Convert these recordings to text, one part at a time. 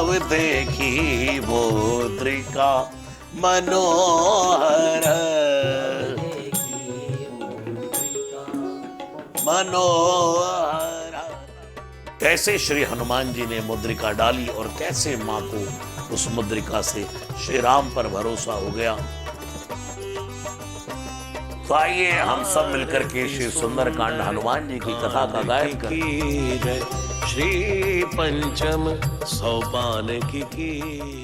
तब देखी मुद्रिका मनोहर मनोहर। कैसे श्री हनुमान जी ने मुद्रिका डाली और कैसे मां को उस मुद्रिका से श्री राम पर भरोसा हो गया। तो आइए हम सब मिलकर के श्री सुंदरकांड हनुमान जी की कथा का गायन करें। श्री पंचम सोपान की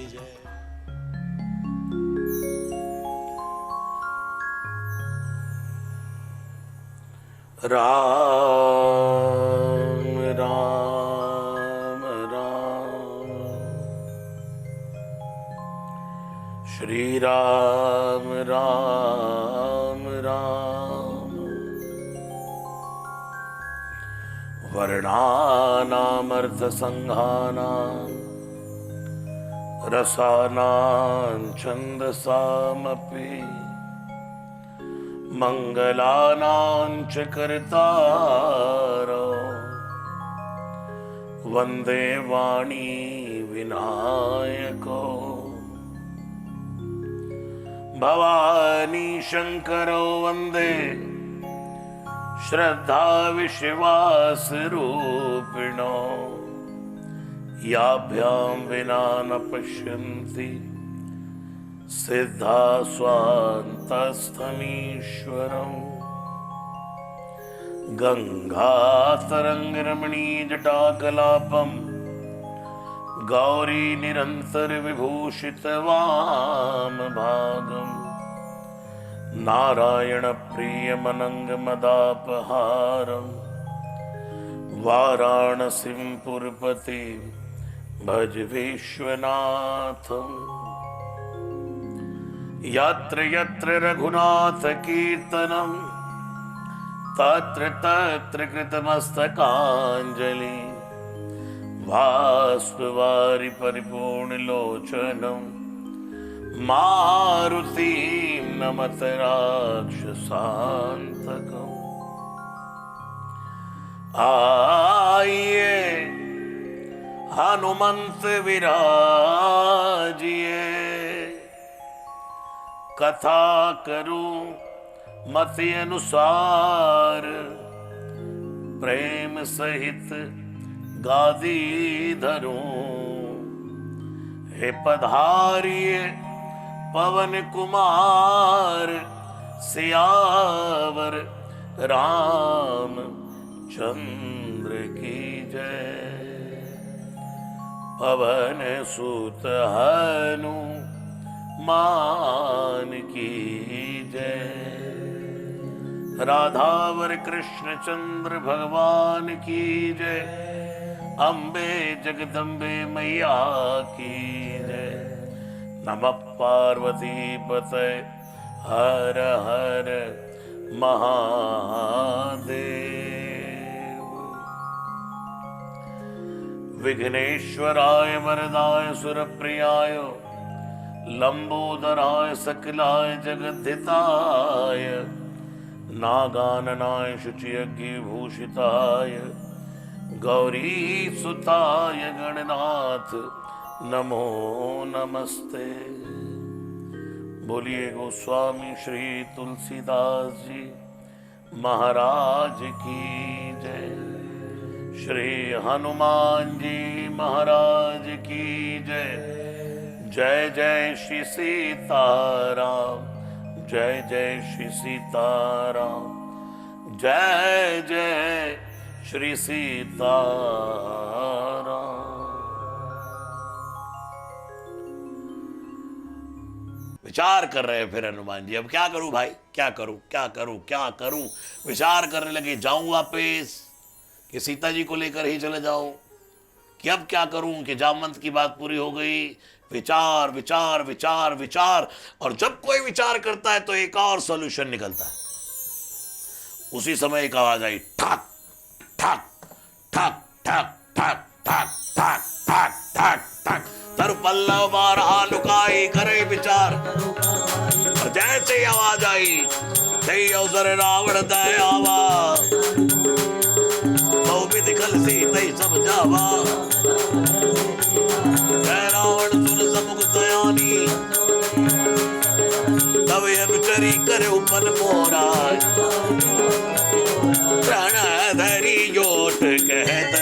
जय। राम राम राम श्री राम राम राम। वर्णानामर्थ संघानां रसानां छन्दसामपि मंगलानां च कर्तारो वन्दे वाणी विनायको। भवानी शंकरो वन्दे श्रद्धा विश्वास रूपिणो। याभ्यां विना न पश्यन्ति सिद्धा स्वान्तस्थमीश्वरम्। गंगातरंगरमणी जटाकलापं गौरी निरंतर विभूषित वामभागम्। नारायण प्रियमनंग मदापहारम्। वाराणसीं पुरपति भज विश्वनाथम्। यत्र यत्र रघुनाथ कीर्तनं तत्र तत्र कृतमस्तकाञ्जलि। बाष्पवारि परिपूर्णलोचनं मारुतिं नमत राक्षसान्तकम्। आइए हनुमंत विराजिए। कथा करूं मति अनुसार प्रेम सहित गादी धरूं। हे पधारिए पवन कुमार सियावर राम चंद्र की जय। पवन सुत हनुमान की जय। राधावर कृष्ण चंद्र भगवान की जय। अम्बे जगदम्बे मैया की जय। नमः पार्वती पते हर हर महादेव। विघ्नेश्वराय वरदाय सुरप्रियाय लंबोदराय सकलाय जगद्धिताय नागाननाय शुचियज्ञभूषिताय गौरीसुताय गणनाथ नमो नमस्ते। बोलिए गोस्वामी श्री तुलसीदास जी महाराज की जय। श्री हनुमान जी महाराज की जय। जय जय श्री सीताराम। जय जय श्री सीताराम। जय जय श्री सीताराम। विचार कर रहे हैं फिर हनुमान जी, अब क्या करूं भाई, क्या करूं क्या करूं क्या करूं। विचार करने लगे, जाऊं वापस कि सीता जी को लेकर ही चले जाऊं, कि अब क्या करूं कि जामवंत की बात पूरी हो गई। विचार विचार विचार विचार, और जब कोई विचार करता है तो एक और सॉल्यूशन निकलता है। उसी समय एक आवाज आई, ठक ठक ठक ठक ठक ठक ठक ठक ठक ठक। तर पल्लव बारहा लुकाई करे विचार। और जैसे ही आवाज आई, जय अवसर रावण दयावा। बहु विधि कल सी तई सब जावा। धरी करो मन मोरा, प्राण धरी जोट कहत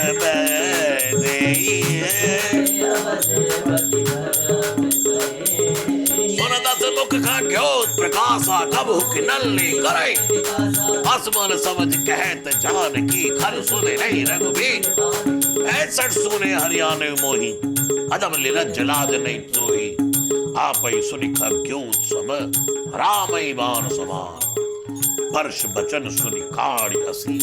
सुन दस मुख का ज्योत प्रकाशा कब नल्ले करे, आसमान समझ कहत जान की खर सुने नहीं रघुबीर, ऐसठ सुने हरियाणे मोही अदम लीलज लाज नहीं तोही, आप ही सुनिख ज्योत सम रामई बाण समान, वर्ष बचन सुनि काढ़ी हसी।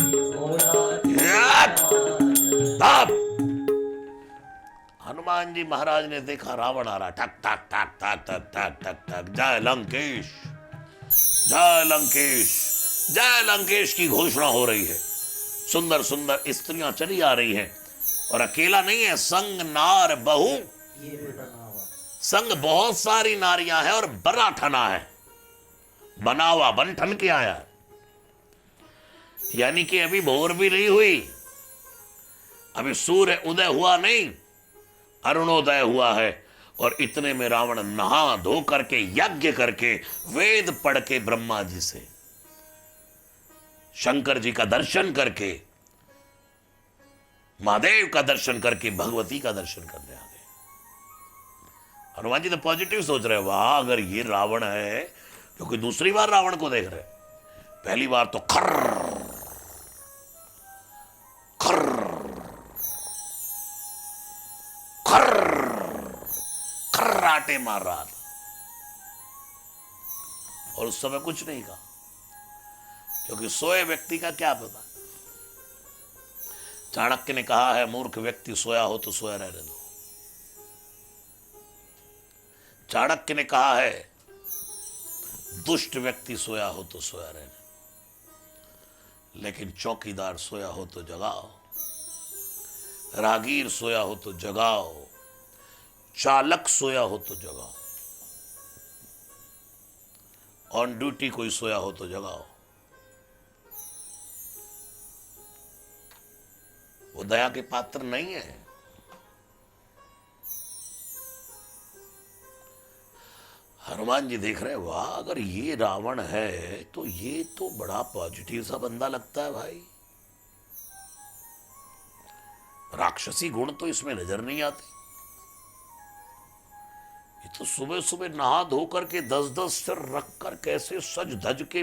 हनुमान जी महाराज ने देखा रावण आ रहा, ठक ठक ठक ठक ठक ठक ठक ठक, जय लंकेश, जय लंकेश, जय लंकेश की घोषणा हो रही है। सुंदर सुंदर स्त्रियां चली आ रही हैं, और अकेला नहीं है, संग नार बहु, संग बहुत सारी नारियां हैं और बना ठना है, बनावा बन ठन के आया, यानी कि अभी भोर भी नहीं हुई, अभी सूर्य उदय हुआ नहीं, अरुणोदय हुआ है, और इतने में रावण नहा धो करके यज्ञ करके वेद पढ़ के ब्रह्मा जी से, शंकर जी का दर्शन करके, महादेव का दर्शन करके भगवती का दर्शन करने आ गए। हनुमान जी तो पॉजिटिव सोच रहे, वाह अगर ये रावण है, क्योंकि दूसरी बार रावण को देख रहे, पहली बार तो खर्र खर्राटे मार रहा था, और उस समय कुछ नहीं कहा, क्योंकि सोए व्यक्ति का क्या पता। चाणक्य ने कहा है, मूर्ख व्यक्ति सोया हो तो सोया रहने दो। चाणक्य ने कहा है, दुष्ट व्यक्ति सोया हो तो सोया रहने, लेकिन चौकीदार सोया हो तो जगाओ, रागीर सोया हो तो जगाओ, चालक सोया हो तो जगाओ, ऑन ड्यूटी कोई सोया हो तो जगाओ। वो दया के पात्र नहीं है। हनुमान जी देख रहे, वाह अगर ये रावण है तो ये तो बड़ा पॉजिटिव सा बंदा लगता है भाई, राक्षसी गुण तो इसमें नजर नहीं आते। ये तो सुबह सुबह नहा धो करके 10-10 सिर रख कर कैसे सज धज के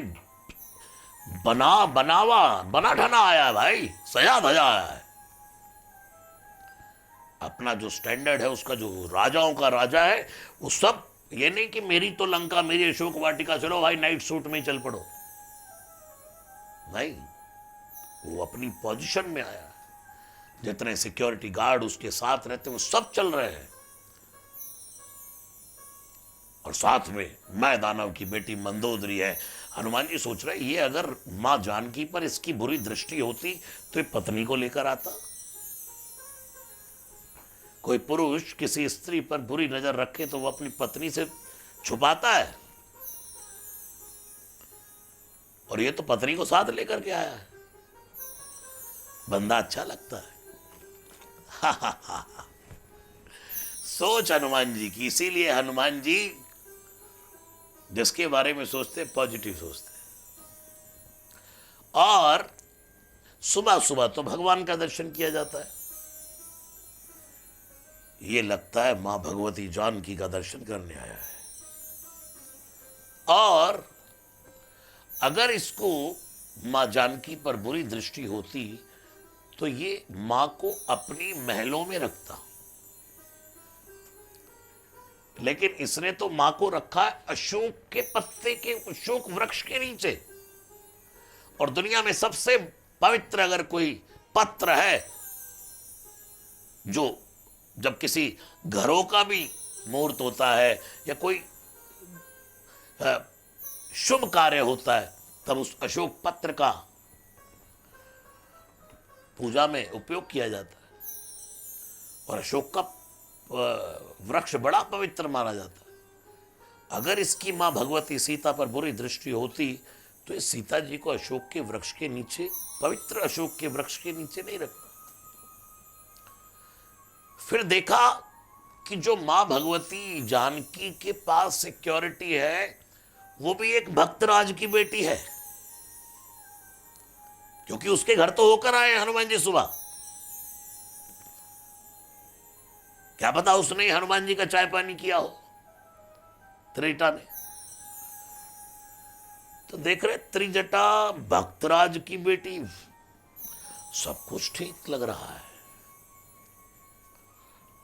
बना ढना आया है भाई, सजा धजा आया है। अपना जो स्टैंडर्ड है, उसका जो राजाओं का राजा है, वो सब, ये नहीं कि मेरी तो लंका, मेरी अशोक वाटिका, चलो भाई नाइट सूट में चल पड़ो, नहीं, वो अपनी पोजीशन में आया। जितने सिक्योरिटी गार्ड उसके साथ रहते हैं वो सब चल रहे हैं, और साथ में मैं दानव की बेटी मंदोदरी है। हनुमान जी सोच रहे, ये अगर मां जानकी पर इसकी बुरी दृष्टि होती तो ये पत्नी को लेकर आता। कोई पुरुष किसी स्त्री पर बुरी नजर रखे तो वो अपनी पत्नी से छुपाता है, और ये तो पत्नी को साथ लेकर के आया है, बंदा अच्छा लगता है। सोच हनुमान जी की, इसीलिए हनुमान जी जिसके बारे में सोचते पॉजिटिव सोचते, और सुबह सुबह तो भगवान का दर्शन किया जाता है। ये लगता है मां भगवती जानकी का दर्शन करने आया है, और अगर इसको मां जानकी पर बुरी दृष्टि होती तो ये मां को अपनी महलों में रखता, लेकिन इसने तो मां को रखा है अशोक के पत्ते के, अशोक वृक्ष के नीचे। और दुनिया में सबसे पवित्र अगर कोई पत्र है, जो जब किसी घरों का भी मुहूर्त होता है या कोई शुभ कार्य होता है, तब उस अशोक पत्र का पूजा में उपयोग किया जाता है, और अशोक का वृक्ष बड़ा पवित्र माना जाता है। अगर इसकी मां भगवती सीता पर बुरी दृष्टि होती तो इस सीता जी को अशोक के वृक्ष के नीचे, पवित्र अशोक के वृक्ष के नीचे नहीं रखता। फिर देखा कि जो मां भगवती जानकी के पास सिक्योरिटी है वो भी एक भक्तराज की बेटी है, क्योंकि उसके घर तो होकर आए हनुमान जी सुबह। क्या पता उसने हनुमान जी का चाय पानी किया हो त्रिजटा ने। तो देख रहे त्रिजटा भक्तराज की बेटी, सब कुछ ठीक लग रहा है।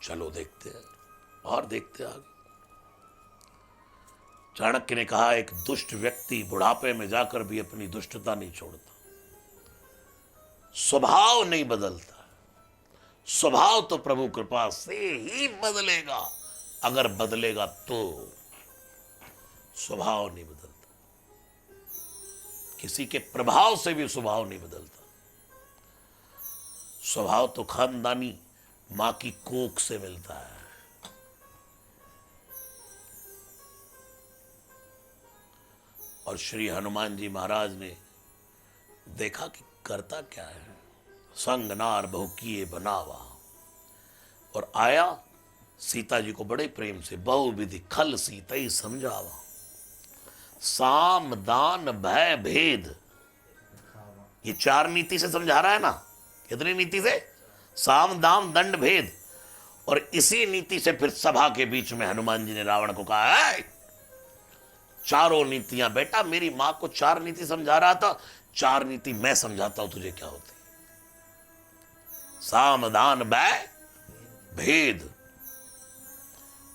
चलो देखते हैं और देखते हैं आगे। चाणक्य ने कहा, एक दुष्ट व्यक्ति बुढ़ापे में जाकर भी अपनी दुष्टता नहीं छोड़ता, स्वभाव नहीं बदलता। स्वभाव तो प्रभु कृपा से ही बदलेगा, अगर बदलेगा तो। स्वभाव नहीं बदलता, किसी के प्रभाव से भी स्वभाव नहीं बदलता। स्वभाव तो खानदानी मां की कोख से मिलता है। और श्री हनुमान जी महाराज ने देखा कि करता क्या है। संग नार बहु किए बनावा, और आया सीता जी को बड़े प्रेम से, बहु विधि खल सीता ही समझावा, साम दान भय भेद, ये 4 नीति से समझा रहा है ना। कितनी नीति से? साम दाम दंड भेद। और इसी नीति से फिर सभा के बीच में हनुमान जी ने रावण को कहा, है चारों नीतियां बेटा, मेरी मां को 4 नीति समझा रहा था, 4 नीति मैं समझाता हूं तुझे क्या होती। साम दान भय भेद।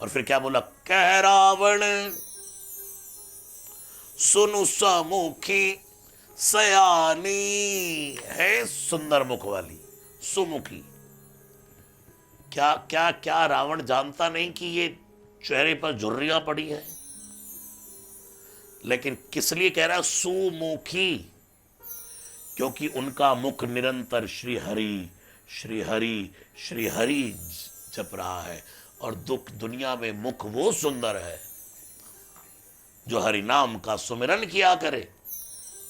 और फिर क्या बोला, कह रावण सुनु समुखी सयानी, है सुंदर मुख वाली सुमुखी। क्या क्या क्या रावण जानता नहीं कि ये चेहरे पर झुर्रियां पड़ी हैं? लेकिन किस लिए कह रहा है सुमुखी? क्योंकि उनका मुख निरंतर श्री हरि श्री हरि श्री हरि जप रहा है। और दुख दुनिया में मुख वो सुंदर है जो हरि नाम का सुमिरन किया करे।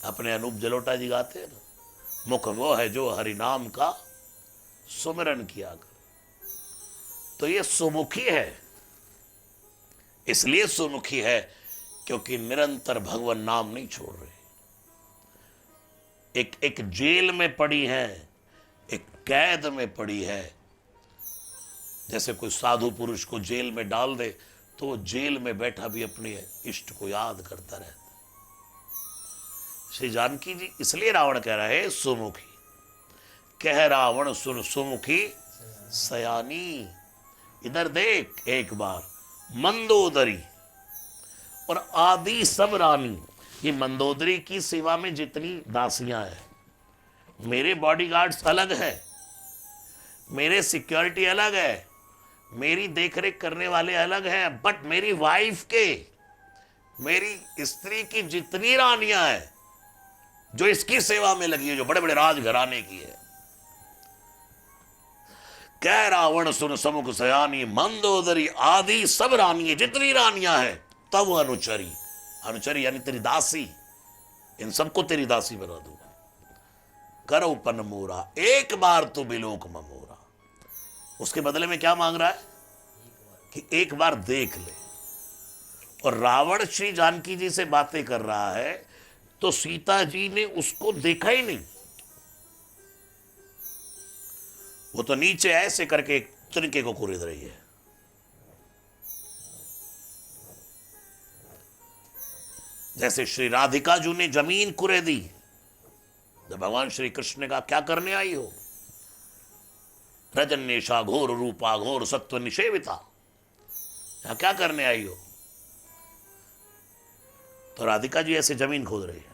अपने अनूप जलोटा जी गाते हैं ना, मुख वो है जो हरि नाम का सुमिरन किया करे। तो ये सुमुखी है, इसलिए सुमुखी है क्योंकि निरंतर भगवान नाम नहीं छोड़ रहे। एक जेल में पड़ी है, एक कैद में पड़ी है। जैसे कोई साधु पुरुष को जेल में डाल दे तो वो जेल में बैठा भी अपने इष्ट को याद करता रहता है। श्री जानकी जी इसलिए रावण कह रहा है सुमुखी, कह रावण सुन सुमुखी सयानी। इधर देख एक बार, मंदोदरी और आदि सब रानी। ये मंदोदरी की सेवा में जितनी दासियां हैं, मेरे बॉडीगार्ड्स अलग है, मेरे सिक्योरिटी अलग है, मेरी देखरेख करने वाले अलग हैं, बट मेरी वाइफ के, मेरी स्त्री की जितनी रानियां हैं जो इसकी सेवा में लगी है, जो बड़े बड़े राजघराने की है, कह रावण सुन समुख सयानी, मंदोदरी आदि सब रानियां, जितनी रानियां हैं, तब अनुचरी। अनुचरी यानी तेरी दासी, इन सबको तेरी दासी बना दूंगा। करो पन मोरा एक बार तो बिलोक ममोरा। उसके बदले में क्या मांग रहा है कि एक बार देख ले। और रावण श्री जानकी जी से बातें कर रहा है तो सीता जी ने उसको देखा ही नहीं। वो तो नीचे ऐसे करके एक तिनके को कुरेद रही है। जैसे श्री राधिका जी ने जमीन कुरेदी जब भगवान श्री कृष्ण ने कहा क्या करने आई हो, रजन्येशा घोर रूपा घोर सत्व निषेविता, यहां क्या करने आई हो? तो राधिका जी ऐसे जमीन खोद रही है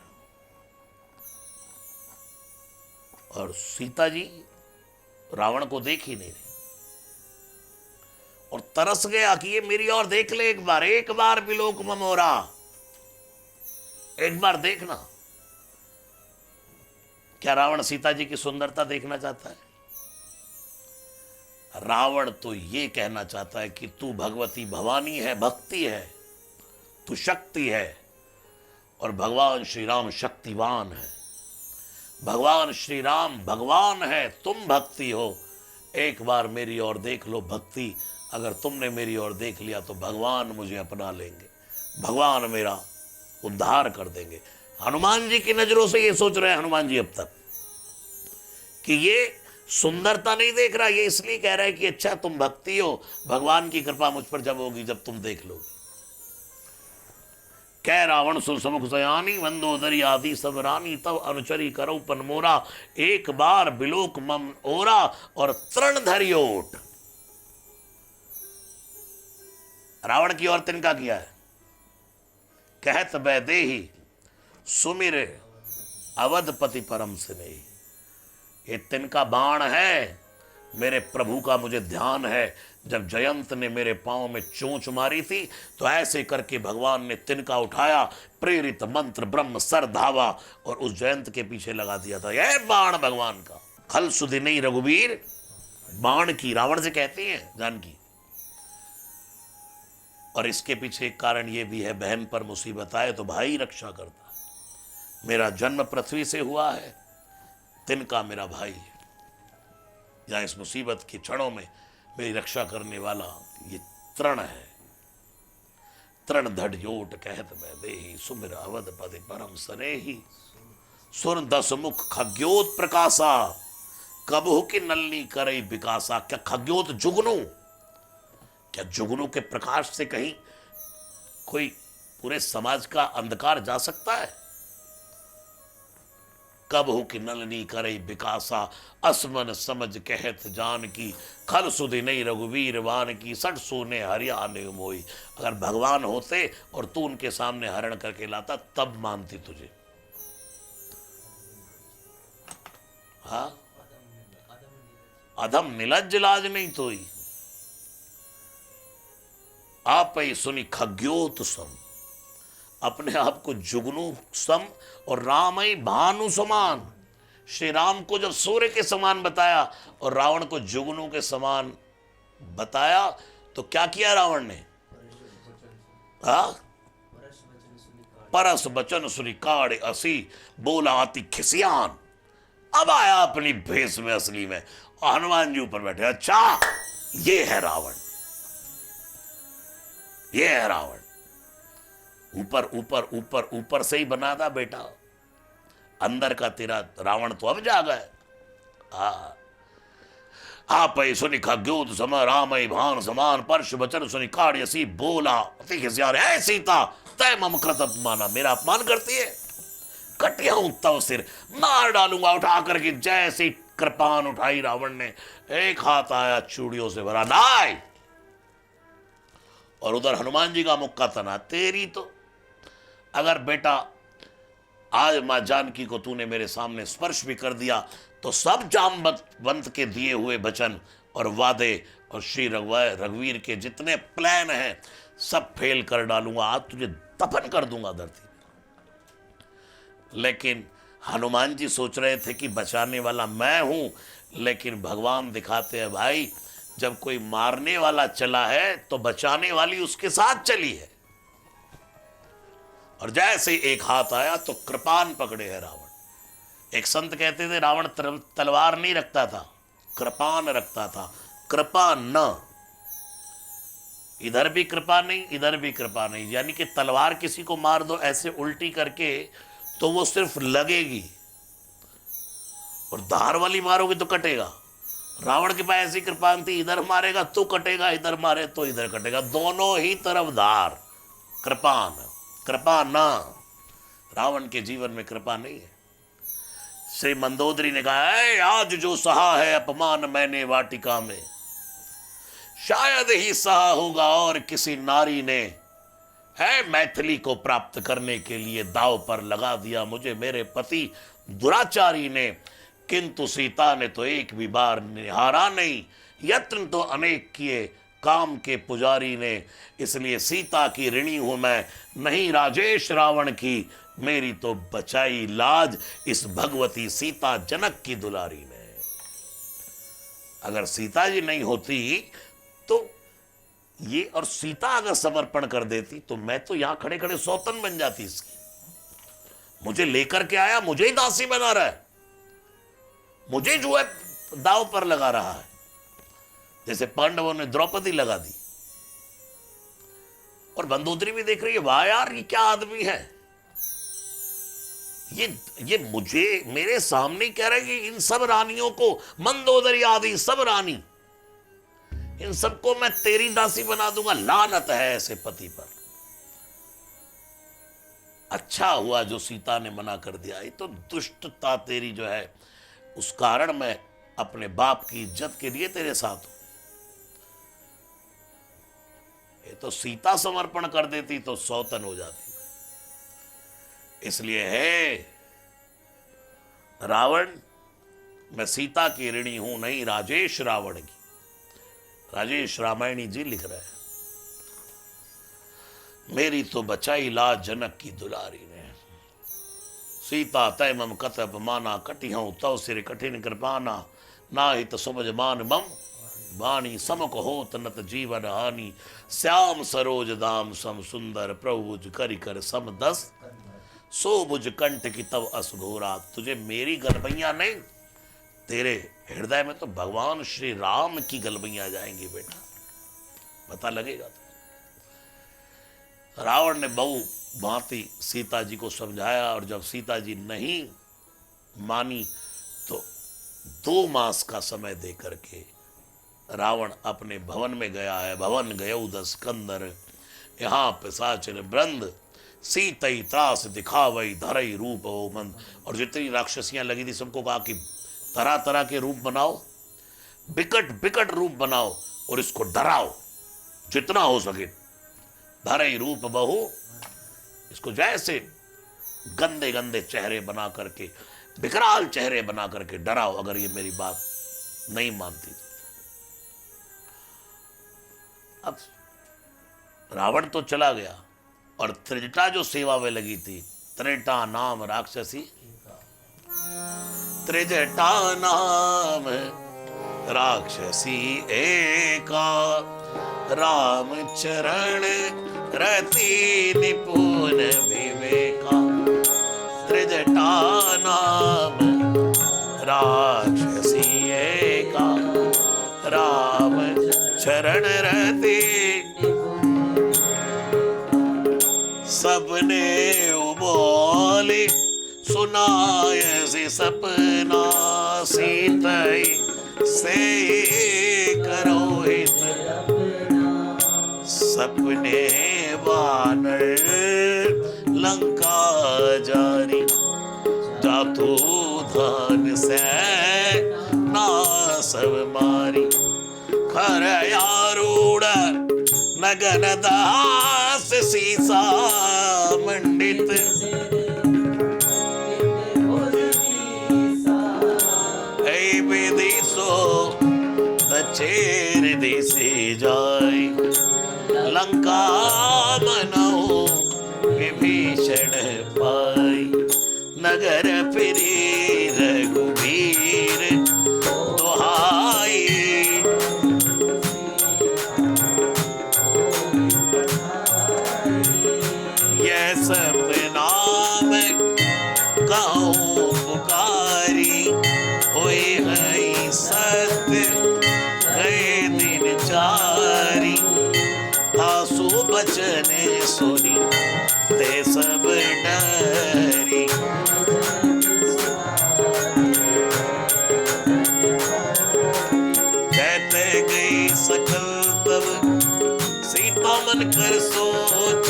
और सीता जी रावण को देख ही नहीं रही और तरस गया कि ये मेरी और देख ले एक बार बिलोक ममोरा, एक बार देखना। क्या रावण सीता जी की सुंदरता देखना चाहता है? रावण तो ये कहना चाहता है कि तू भगवती भवानी है, भक्ति है, तू शक्ति है और भगवान श्री राम शक्तिवान है। भगवान श्री राम भगवान है, तुम भक्ति हो, एक बार मेरी ओर देख लो भक्ति। अगर तुमने मेरी ओर देख लिया तो भगवान मुझे अपना लेंगे, भगवान मेरा उद्धार कर देंगे। हनुमान जी की नजरों से ये सोच रहे हैं हनुमान जी अब तक कि ये सुंदरता नहीं देख रहा, ये इसलिए कह रहा है कि अच्छा तुम भक्ति हो, भगवान की कृपा मुझ पर जब होगी, जब तुम देख लोगे। कह रावण सुसमुख सयानी मंदोदरी आदि सब रानी, तब अनुचरी करो पन मोरा, एक बार बिलोक मम ओरा, और तृण धरि ओट। रावण की और तिनका किया है, कहत वैदेही सुमिर अवधपति परम स्नेही। ये तिनका बाण है, मेरे प्रभु का मुझे ध्यान है। जब जयंत ने मेरे पांव में चोंच मारी थी तो ऐसे करके भगवान ने तिनका उठाया, प्रेरित मंत्र ब्रह्म सर धावा और उस जयंत के पीछे लगा दिया था। यह बाण भगवान का। खल सुदिनी रघुवीर, बाण की रावण से कहते हैं जानकी। और इसके पीछे एक कारण यह भी है, बहन पर मुसीबत आए तो भाई रक्षा करता है। मेरा जन्म पृथ्वी से हुआ है, तिनका मेरा भाई है। या इस मुसीबत के क्षणों में मेरी रक्षा करने वाला ये तृण है। तृण धड़योट कहत मैं देही, सुमिर अवध पदे परम स्नेही। सुर दस मुख खग्योत प्रकाशा, कबहु की नलनी करे विकासा। क्या खग्योत जुगनू, क्या जुगनू के प्रकाश से कहीं कोई पूरे समाज का अंधकार जा सकता है? कब हो कि नलनी करे विकासा, असमन समझ कहत जान की। खल सुधि नहीं रघुवीर वान की, सट सोने हरियाने मोई। अगर भगवान होते और तू उनके सामने हरण करके लाता तब मानती तुझे। हाँ, अधम निलज्ज लाज नहीं तोई, आप ही सुनी खग्योत सम। अपने आप को जुगनू सम और राम ही भानु समान। श्री राम को जब सूर्य के समान बताया और रावण को जुगनू के समान बताया तो क्या किया रावण ने? परस बचन सुनी काड़ असी, बोला अति खिसियान। अब आया अपनी भेष में असली में और हनुमान जी ऊपर बैठे। अच्छा ये है रावण, ये है रावण। ऊपर ऊपर ऊपर ऊपर से ही बना था बेटा, अंदर का तेरा रावण तो अब जा गए। आप सुनि खग्योत सम, राम भान समान। परश बचन सुनि काढ़सी, बोला अति खिसियान। है सीता तय मम कृत अपमाना, मेरा अपमान करती है, कटिया तव सिर, मार डालूंगा उठा करके। जैसी कृपान उठाई रावण ने, एक हाथ आया चूड़ियों से भरा, नाय। और उधर हनुमान जी का मुक्का तना। तेरी तो अगर बेटा आज मां जानकी को तूने मेरे सामने स्पर्श भी कर दिया तो सब जामवंत के दिए हुए वचन और वादे और श्री रघुवीर के जितने प्लान हैं सब फेल कर डालूंगा। आज तुझे दफन कर दूंगा धरती में। लेकिन हनुमान जी सोच रहे थे कि बचाने वाला मैं हूं, लेकिन भगवान दिखाते हैं भाई जब कोई मारने वाला चला है तो बचाने वाली उसके साथ चली है। और जैसे एक हाथ आया तो कृपान पकड़े है रावण। एक संत कहते थे रावण तलवार नहीं रखता था, कृपान रखता था। कृपा न, इधर भी कृपा नहीं इधर भी कृपा नहीं। यानी कि तलवार किसी को मार दो ऐसे उल्टी करके तो वो सिर्फ लगेगी, और धार वाली मारोगे तो कटेगा। रावण के पास ऐसी कृपान थी, इधर मारेगा तो कटेगा, इधर मारे तो इधर कटेगा, दोनों ही तरफ धार। कृपान, कृपा ना। रावण के जीवन में कृपा नहीं है। श्री मंदोदरी ने कहा है, आज जो सहा है अपमान मैंने वाटिका में, शायद ही सहा होगा और किसी नारी ने। है मैथिली को प्राप्त करने के लिए दाव पर लगा दिया मुझे मेरे पति दुराचारी ने, किंतु सीता ने तो एक भी बार निहारा नहीं। यत्न तो अनेक किए काम के पुजारी ने, इसलिए सीता की ऋणी हूं मैं, नहीं राजेश रावण की। मेरी तो बचाई लाज इस भगवती सीता जनक की दुलारी ने। अगर सीता जी नहीं होती तो ये, और सीता अगर समर्पण कर देती तो मैं तो यहां खड़े खड़े सौतन बन जाती इसकी। मुझे लेकर के आया, मुझे ही दासी बना रहा है, मुझे जो है दाव पर लगा रहा है, जैसे पांडवों ने द्रौपदी लगा दी। और मंदोदरी भी देख रही है, वाह यार ये क्या आदमी है, ये मुझे मेरे सामने कह रहा है कि इन सब रानियों को, मंदोदरी आदि सब रानी, इन सबको मैं तेरी दासी बना दूंगा। लानत है ऐसे पति पर। अच्छा हुआ जो सीता ने मना कर दिया। ये तो दुष्टता तेरी जो है, उस कारण मैं अपने बाप की इज्जत के लिए तेरे साथ हूं। ये तो सीता समर्पण कर देती तो सौतन हो जाती। इसलिए है रावण, मैं सीता की ऋणी हूं, नहीं राजेश रावण की। राजेश रामायणी जी लिख रहे हैं, मेरी तो बचाई लाज जनक की दुलारी ने। सीता तय मम कत अपमाना, कटी हूं तव सिर कठिन कृपाना। ना हित समझ मान मम वाणी, समक होत नत जीवन हानि। श्याम सरोज दाम सम सुंदर, प्रभुज करि कर सम दस। सो बुझ कंठ की तव अस घोरा, तुझे मेरी गलबैया नहीं, तेरे हृदय में तो भगवान श्री राम की गलबैया जाएंगी बेटा, पता लगेगा। तो रावण ने बहु भांति सीता जी को समझाया, और जब सीता जी नहीं मानी तो 2 मास का समय दे करके रावण अपने भवन में गया है। भवन गयो 10 कंदर, यहाँ पिशाचन ब्रंद, सीतई त्रास दिखावई धरई रूप हो मन। और जितनी राक्षसियां लगी थी सबको कहा कि तरह तरह के रूप बनाओ, बिकट बिकट रूप बनाओ, और इसको डराओ जितना हो सके। धरई रूप बहु, इसको जैसे गंदे गंदे चेहरे बना करके, विकराल चेहरे बना करके डराओ, अगर ये मेरी बात नहीं मानती तो। अब रावण तो चला गया, और त्रिजटा जो सेवा में लगी थी, त्रिजटा नाम राक्षसी, त्रिजटा नाम राक्षसी एका, राम चरण रति निपुण विवेका। त्रिजटा नाम राक्षसी एका, राम चरण रति। सबने उबोली सुनाय से सपना, सीतई से करो हित। सपने वानर लंका जारी, जातु धान से ना सब मारी। खरयारूढ़ नगन दास सीसा मंडित, ऐ विदिशो दचेर दिशे जाय। लंका मनो विभीषण पाई, नगर फिरी रघुबीर दुहाई। सपना में कहूँ पुकारी, होए है सत्य गए दिन चारी। आंसू बचन सुनी ते सब डरी, कहते गई सकल तब सीता मन कर सोच।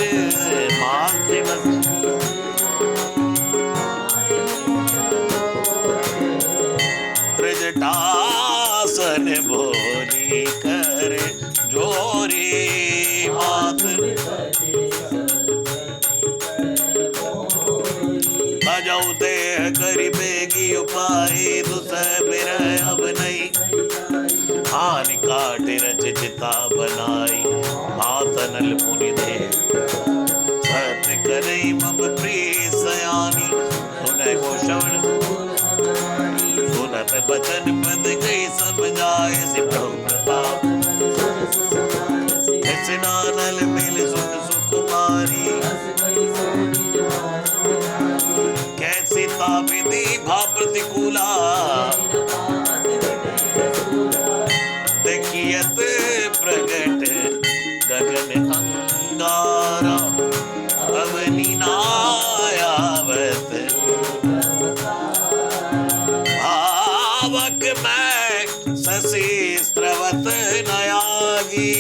त्रिजटासन बोली कर जोरी मात, बजाऊ देह करी बेगी उपाय। दुसबिर अब नहीं हानि काट रच चिता बनाई। मातनल पुनि देव सत्य करई मम प्रिय सयानी। सुन को श्रवण सुनत बचन पद गई सब जाय। सि प्रभु प्रताप नानल मिल सुन सुकुमारी। कैसी ताविधि भा प्रतिकूला, देखियत प्रगट गगन अंगारा। अवनी नायावत मत नयागी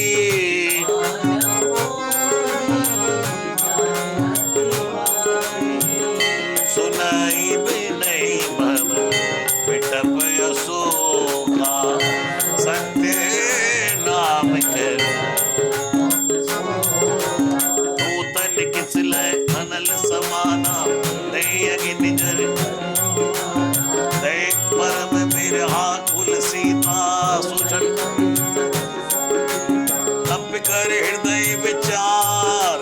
सुनाई भी नहीं मम पिटप अशोका सत्य नाम कर तन किसल अनल समाना दयगी निजर देख परम बिरहा कुल सीता सुजन तप कर हृदय विचार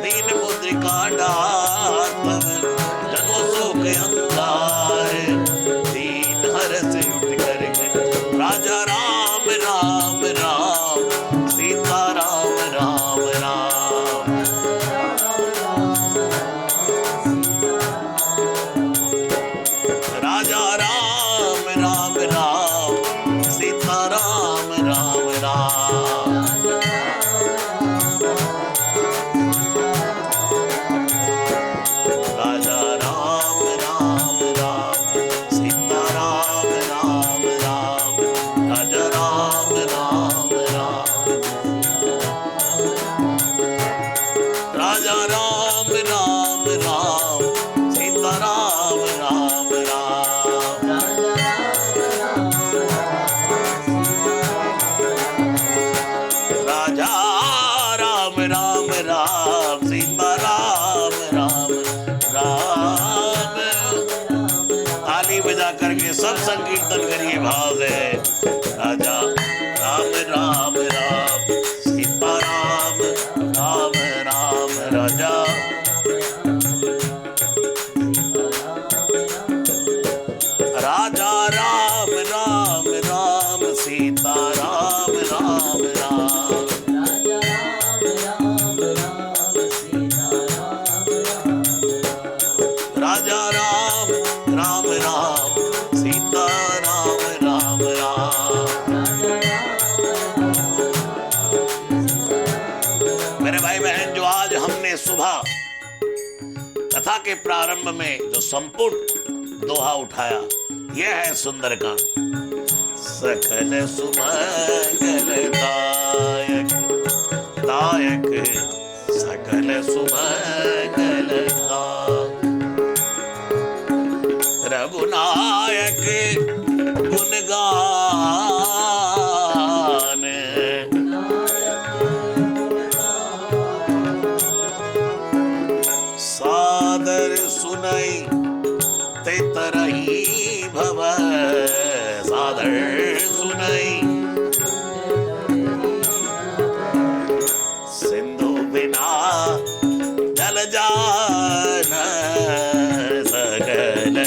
दीन मुद्रिका डार पवन जनो शोक अंगार दीन हरस उठ कर राजा राम राम राम सीता राम राम राम राजा राम राम राम सीता राम राम राम राजा राम राम राम सीता राम राम राम राजा राम राम राम राजा राम राम राम सीता राम राम राम राजा राम राम राम सीता राम राम राम ताली बजा करके सब संकीर्तन करिए भाव है राजा राम राम राम सीता राम राम राम राजा राजा राम राम राम सीता राम राम राम राजा राम राम राम सीता राम राम राम मेरे भाई बहन जो आज हमने सुबह कथा के प्रारंभ में जो संपूर्ण दोहा उठाया यह है सुंदरकांड सकल सुमंगल दायक दायक सकल सुमंगल दायक रघुनायक गुणगान सादर सुनई ते तरही भव सादर सुनई सिंधु बिना जल जान सकल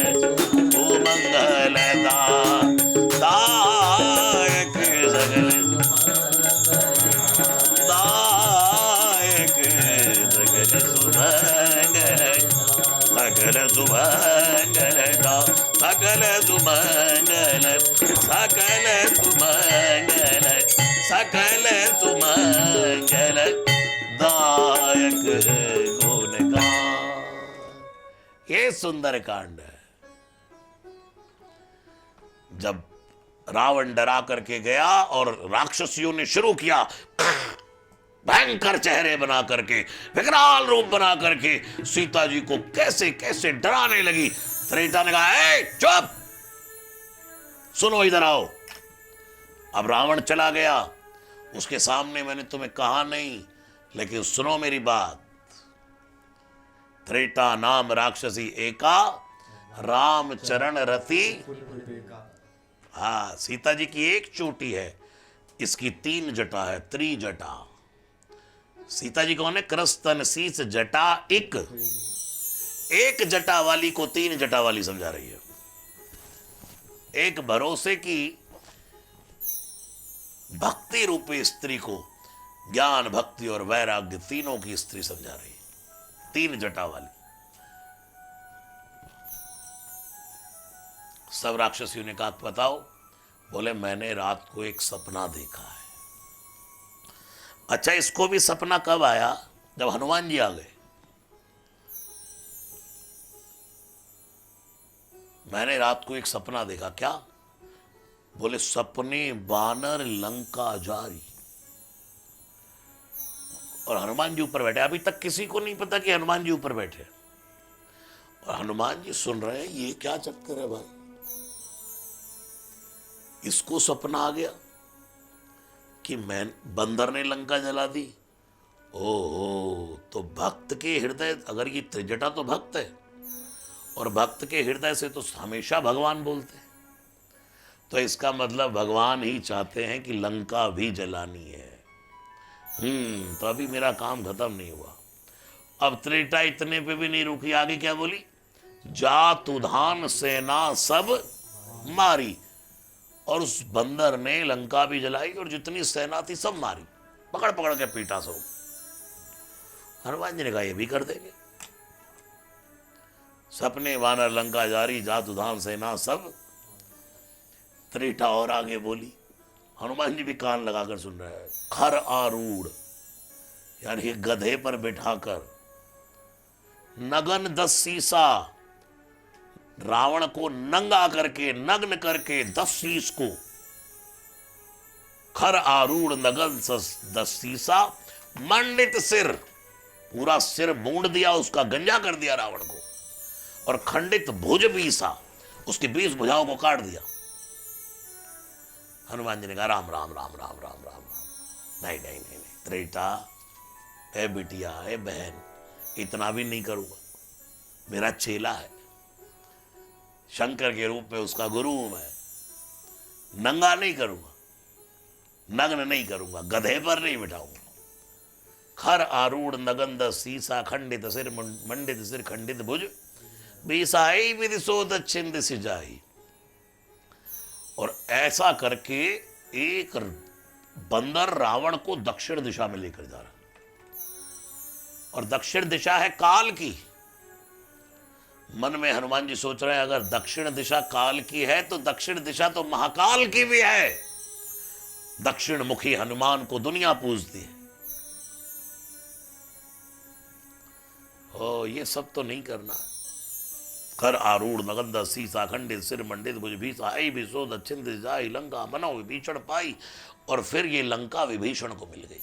मंगल दायक सकल दायक सकल सुमंगल सकल सुमंगल सकल सुमंगल सकल सुमंगल सकल सुमंगल दायक गुणगान ये सुंदरकांड है। जब रावण डरा करके गया और राक्षसियों ने शुरू किया भयंकर चेहरे बना करके विकराल रूप बना करके सीता जी को कैसे कैसे डराने लगी त्रेता ने कहा ए चुप सुनो इधर आओ। अब रावण चला गया उसके सामने मैंने तुम्हें कहा नहीं लेकिन सुनो मेरी बात। त्रेता नाम राक्षसी एका राम चरण रति हाँ सीता जी की एक चोटी है इसकी 3 जटा है त्रिजटा। सीता जी कौन है क्रस्तन शीस जटा एक जटा वाली को 3 जटा वाली समझा रही है। एक भरोसे की भक्ति रूपी स्त्री को ज्ञान भक्ति और वैराग्य तीनों की स्त्री समझा रही है 3 जटा वाली। सब राक्षसियों ने कहा बताओ। बोले मैंने रात को एक सपना देखा है। अच्छा इसको भी सपना कब आया जब हनुमान जी आ गए। मैंने रात को एक सपना देखा। क्या? बोले सपने बानर लंका जारी। और हनुमान जी ऊपर बैठे। अभी तक किसी को नहीं पता कि हनुमान जी ऊपर बैठे, और हनुमान जी सुन रहे हैं ये क्या चक्कर है भाई। इसको सपना आ गया कि मैं बंदर ने लंका जला दी। ओहो, तो भक्त के हृदय, अगर ये त्रिजटा तो भक्त है, और भक्त के हृदय से तो हमेशा भगवान बोलते हैं, तो इसका मतलब भगवान ही चाहते हैं कि लंका भी जलानी है। तो अभी मेरा काम खत्म नहीं हुआ। अब त्रेटा इतने पे भी नहीं रुकी, आगे क्या बोली, जात उधान सेना सब मारी। और उस बंदर ने लंका भी जलाई और जितनी सेना थी सब मारी, पकड़ पकड़ के पीटा सब। हनुमान जी ने कहा ये भी कर देंगे। सपने वानर लंका जारी, जात उधान सेना सब। त्रेटा और आगे बोली, हनुमान जी भी कान लगाकर सुन रहे हैं। खर आरूढ़, यानी गधे पर बिठाकर, नगन 10 सीसा, रावण को नंगा करके, नग्न करके 10 शीश को, खर आरूढ़ नगन 10 सीसा, मंडित सिर, पूरा सिर मूंड दिया, उसका गंजा कर दिया रावण को, और खंडित भुज 20, उसकी 20 भुजाओं को काट दिया। हनुमान जी ने कहा राम राम राम राम राम राम राम। नहीं नहीं नहीं नहीं, त्रेटा है बिटिया, है बहन, इतना भी नहीं करूंगा। मेरा चेला है, शंकर के रूप में उसका गुरु हूं मैं। नंगा नहीं करूंगा, नग्न नहीं करूंगा, गधे पर नहीं बिठाऊंगा। खर आरूढ़ नगन 10 सीसा, खंडित सिर मंडित सिर, खंडित भुज 20 विधि सो दक्षिण दिश जाई। और ऐसा करके एक बंदर रावण को दक्षिण दिशा में लेकर जा रहा, और दक्षिण दिशा है काल की। मन में हनुमान जी सोच रहे हैं अगर दक्षिण दिशा काल की है तो दक्षिण दिशा तो महाकाल की भी है। दक्षिण मुखी हनुमान को दुनिया पूजती है। ओ, ये सब तो नहीं करना। कर आरूढ़ नगन सीसा, खंडित सिर मंडित भुज 20 आई भी सो दक्षिण दिश जाई, लंका मनो विभीषण पाई। और फिर ये लंका विभीषण को मिल गई।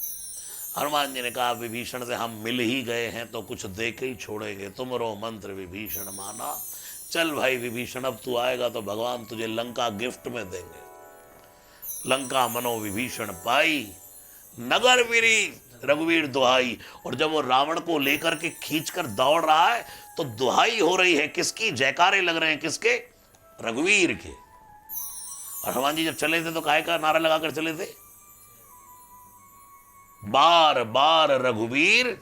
हनुमान जी ने कहा विभीषण से हम मिल ही गए हैं तो कुछ दे के ही छोड़ेंगे, तुमरो मंत्र विभीषण माना। चल भाई विभीषण, अब तू आएगा तो भगवान तुझे लंका गिफ्ट में देंगे। लंका मनो विभीषण पाई, नगर वीरी रघुवीर दुहाई। और जब वो रावण को लेकर के खींचकर दौड़ रहा है तो दुहाई हो रही है किसकी, जयकारे लग रहे हैं किसके, रघुवीर के। और हनुमान जी जब चले थे तो काहे का नारा लगाकर चले थे, बार बार रघुवीर।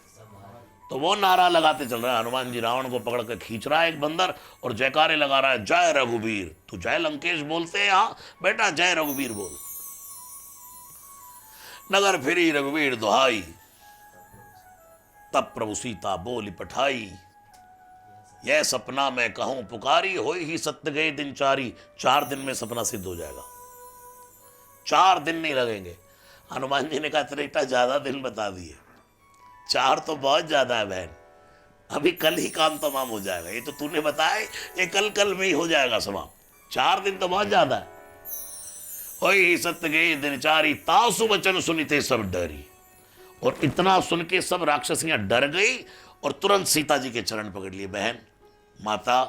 तो वो नारा लगाते चल रहा है। हनुमान जी रावण को पकड़ कर खींच रहा है एक बंदर, और जयकारे लगा रहा है, जय रघुवीर। तू जय लंकेश बोलते हैं, हाँ बेटा जय रघुवीर बोल। नगर फिरी रघुवीर दुहाई, तब प्रभु सीता बोली पठाई। यह सपना मैं कहूं पुकारी, होई ही सत्य गए दिन चारी। 4 दिन में सपना सिद्ध हो जाएगा, 4 दिन नहीं लगेंगे। हनुमान जी ने कहा त्रेटा ज्यादा दिन बता दिए, 4 तो बहुत ज्यादा है बहन, अभी कल ही काम तमाम हो जाएगा। ये तो तूने बताया ये कल में ही हो जाएगा समाप्त, 4 दिन तो बहुत ज्यादा है। होई सत्य गए दिन चारी, तासु वचन सुनिते सब डरी। और इतना सुन के सब राक्षसियां डर गई और तुरंत सीता जी के चरण पकड़ लिए। बहन माता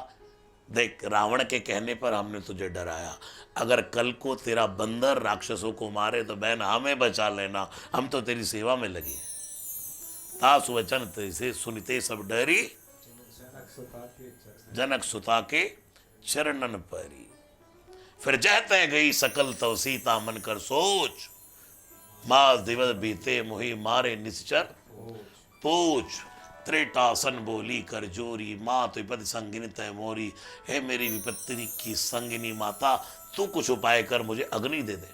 देख, रावण के कहने पर हमने तुझे डराया, अगर कल को तेरा बंदर राक्षसों को मारे तो बहन हमें बचा लेना, हम तो तेरी सेवा में लगे। तासु वचन से सुनिते सब डरी, जनक सुता के चरणन परी। फिर जहते गई सकल तो सीता मन कर सोच, मास दिवस बीते मोहि मारे निश्चर पूछ। त्रेटासन बोली कर जोरी, मात विपत्ति संगिनी तय मोरी। हे मेरी विपत्ति की संगिनी माता, तू कुछ उपाय कर, मुझे अग्नि दे दे,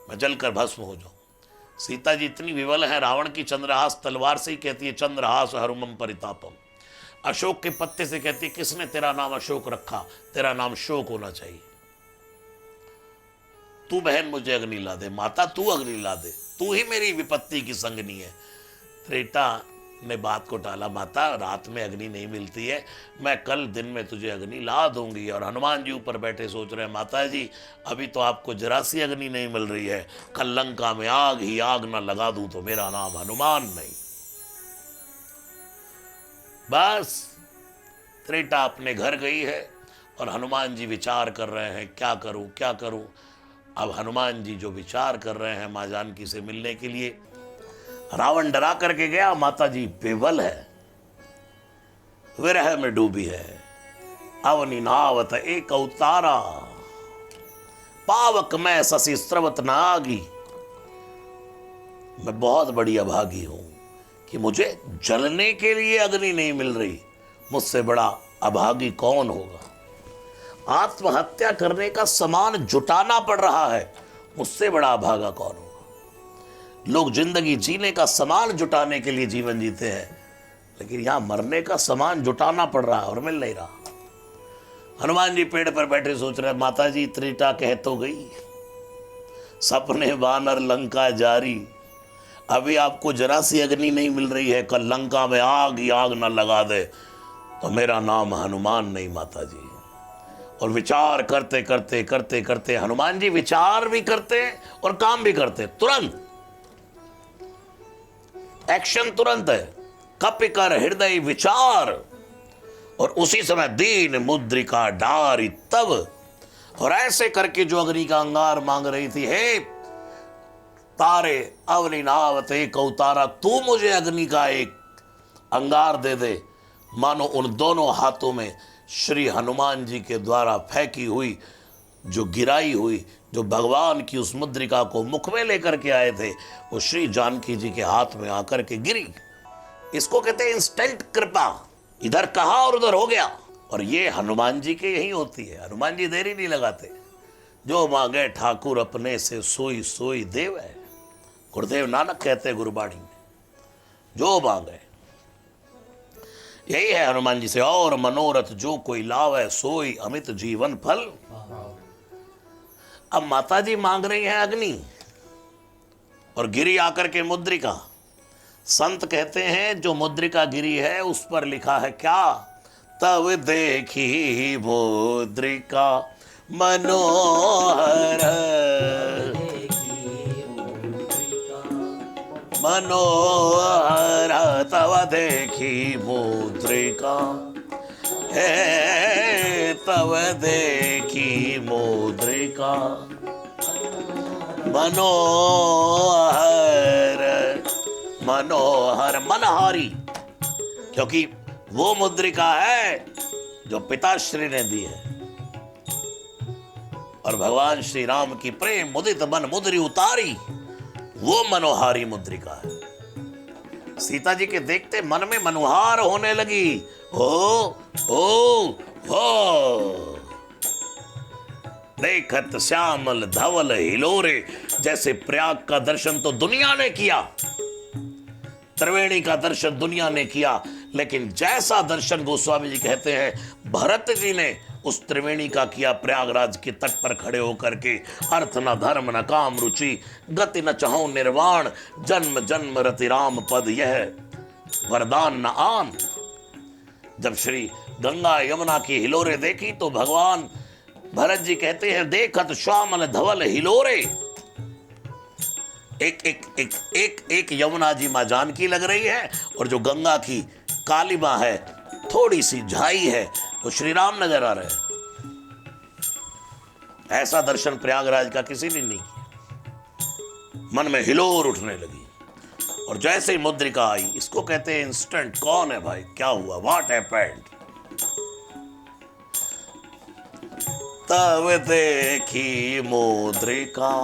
मैं जलकर भस्म हो जाऊं। सीता जी इतनी विवल है, रावण की चंद्रहास तलवार से ही कहती है चंद्रहास हरुमम परितापम। अशोक के पत्ते से कहती है किसने तेरा नाम अशोक रखा, तेरा नाम शोक होना चाहिए। तू बहन मुझे अग्नि ला दे, माता तू अग्नि ला दे, तू ही मेरी विपत्ति की संगनी है। त्रेटा ने बात को टाला, माता रात में अग्नि नहीं मिलती है, मैं कल दिन में तुझे अग्नि ला दूंगी। और हनुमान जी ऊपर बैठे सोच रहे हैं, माता जी अभी तो आपको जरा सी अग्नि नहीं मिल रही है, कल लंका में आग ही आग ना लगा दूं तो मेरा नाम हनुमान नहीं। बस त्रेता अपने घर गई है और हनुमान जी विचार कर रहे हैं, क्या करूं क्या करूं। अब हनुमान जी जो विचार कर रहे हैं माँ जानकी से मिलने के लिए, रावण डरा करके गया, माता जी बेबल है, विरह में डूबी है। अवनी नावत एक अवतारा, पावक मैं ससी स्रवत नागी। मैं बहुत बड़ी अभागी हूं कि मुझे जलने के लिए अग्नि नहीं मिल रही, मुझसे बड़ा अभागी कौन होगा। आत्महत्या करने का सामान जुटाना पड़ रहा है, मुझसे बड़ा अभागा कौन होगा। लोग जिंदगी जीने का सामान जुटाने के लिए जीवन जीते हैं, लेकिन यहां मरने का सामान जुटाना पड़ रहा है और मिल नहीं रहा। हनुमान जी पेड़ पर बैठे सोच रहे, माता जी त्रेता कह तो गई, सपने वानर लंका जारी, अभी आपको जरा सी अग्नि नहीं मिल रही है, कल लंका में आग ही आग न लगा दे तो मेरा नाम हनुमान नहीं माता जी। और विचार करते करते करते करते हनुमान जी विचार भी करते और काम भी करते, तुरंत एक्शन तुरंत है, कपि कर हृदय विचार। और उसी समय दीन मुद्रिका डारी तब, और ऐसे करके जो अग्नि का अंगार मांग रही थी, हे तारे अवनि नावत एक अवतारा, तू मुझे अग्नि का एक अंगार दे दे। मानो उन दोनों हाथों में श्री हनुमान जी के द्वारा फेंकी हुई, जो गिराई हुई, जो भगवान की उस मुद्रिका को मुख में लेकर के आए थे, वो श्री जानकी जी के हाथ में आकर के गिरी। इसको कहते हैं इंस्टेंट कृपा, इधर कहा और उधर हो गया। और ये हनुमान जी के यही होती है, हनुमान जी देरी नहीं लगाते, जो मांगे ठाकुर अपने से सोई सोई देव है। गुरुदेव नानक कहते हैं गुरुबाणी में, जो मांगे, यही है हनुमान जी से। और मनोरथ जो कोई लावे सोई अमित जीवन फल। अब माता जी मांग रही हैं अग्नि और गिरी आकर के मुद्रिका। संत कहते हैं जो मुद्रिका गिरी है उस पर लिखा है क्या, तब देखी मुद्रिका मनोहर, मनोहर तब देखी मुद्रिका, हे तब देखी मुद्रिका मनोहर। मनोहर मनहारी, क्योंकि वो मुद्रिका है जो पिताश्री ने दी है। और भगवान श्री राम की प्रेम मुदित मन मुद्री उतारी, वो मनोहारी मुद्रिका है। सीता जी के देखते मन में मनोहार होने लगी। हो देखत श्यामल धवल हिलोरे, जैसे प्रयाग का दर्शन तो दुनिया ने किया, त्रिवेणी का दर्शन दुनिया ने किया, लेकिन जैसा दर्शन गोस्वामी जी कहते हैं भरत जी ने उस त्रिवेणी का किया, प्रयागराज के तट पर खड़े होकर के, अर्थ न धर्म न काम रुचि, गति न चाहो निर्वाण, जन्म जन्म रति राम पद यह वरदान न आन। जब श्री गंगा यमुना की हिलोरे देखी तो भगवान भरत जी कहते हैं देखत श्यामल धवल हिलोरे। एक एक एक एक एक यमुना जी मां जानकी लग रही है, और जो गंगा की काली मां है, थोड़ी सी झाई है, वो श्री राम नजर आ रहे हैं। ऐसा दर्शन प्रयागराज का किसी ने नहीं किया। मन में हिलोर उठने लगी, और जैसे ही मुद्रिका आई, इसको कहते हैं इंस्टेंट। कौन है भाई, क्या हुआ, व्हाट हैपेंड। तब देखी मुद्रिका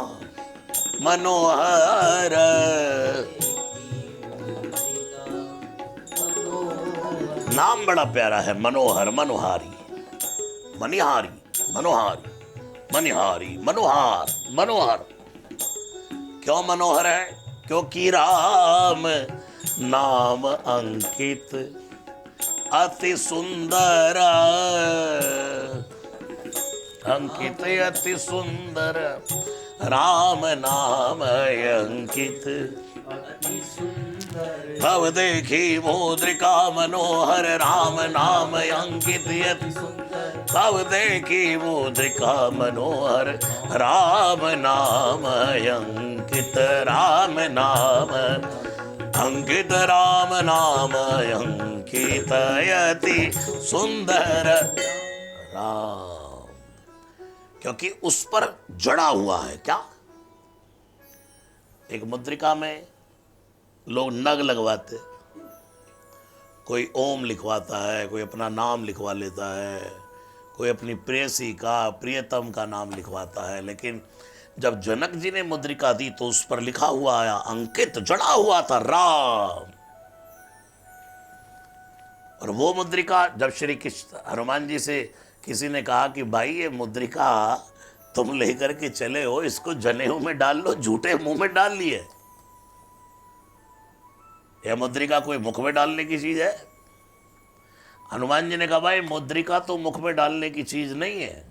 मनोहर, नाम बड़ा प्यारा है, मनोहर मनोहारी, मनिहारी मनोहारी, मनिहारी मनोहार मनोहर। क्यों मनोहर है, क्योंकि राम नाम अंकित अति सुंदर, अंकित अति सुंदर, राम नाम अंकित तब देखी मुद्रिका मनोहर राम नाम अंकित यति तब देखी मुद्रिका मनोहर राम नाम अंकित राम नाम अंकित राम नाम अंकित यति सुंदर राम। क्योंकि उस पर जड़ा हुआ है क्या? एक मुद्रिका में लोग नग लगवाते, कोई ओम लिखवाता है, कोई अपना नाम लिखवा लेता है, कोई अपनी प्रेयसी का प्रियतम का नाम लिखवाता है। लेकिन जब जनक जी ने मुद्रिका दी तो उस पर लिखा हुआ आया, अंकित जड़ा हुआ था राम। और वो मुद्रिका जब श्री कृष्ण हनुमान जी से किसी ने कहा कि भाई ये मुद्रिका तुम लेकर के चले हो, इसको जनेऊ में डाल लो, झूठे मुंह में डाल लिए। यह मुद्रिका कोई मुख में डालने की चीज है? हनुमान जी ने कहा भाई मुद्रिका तो मुख में डालने की चीज नहीं है,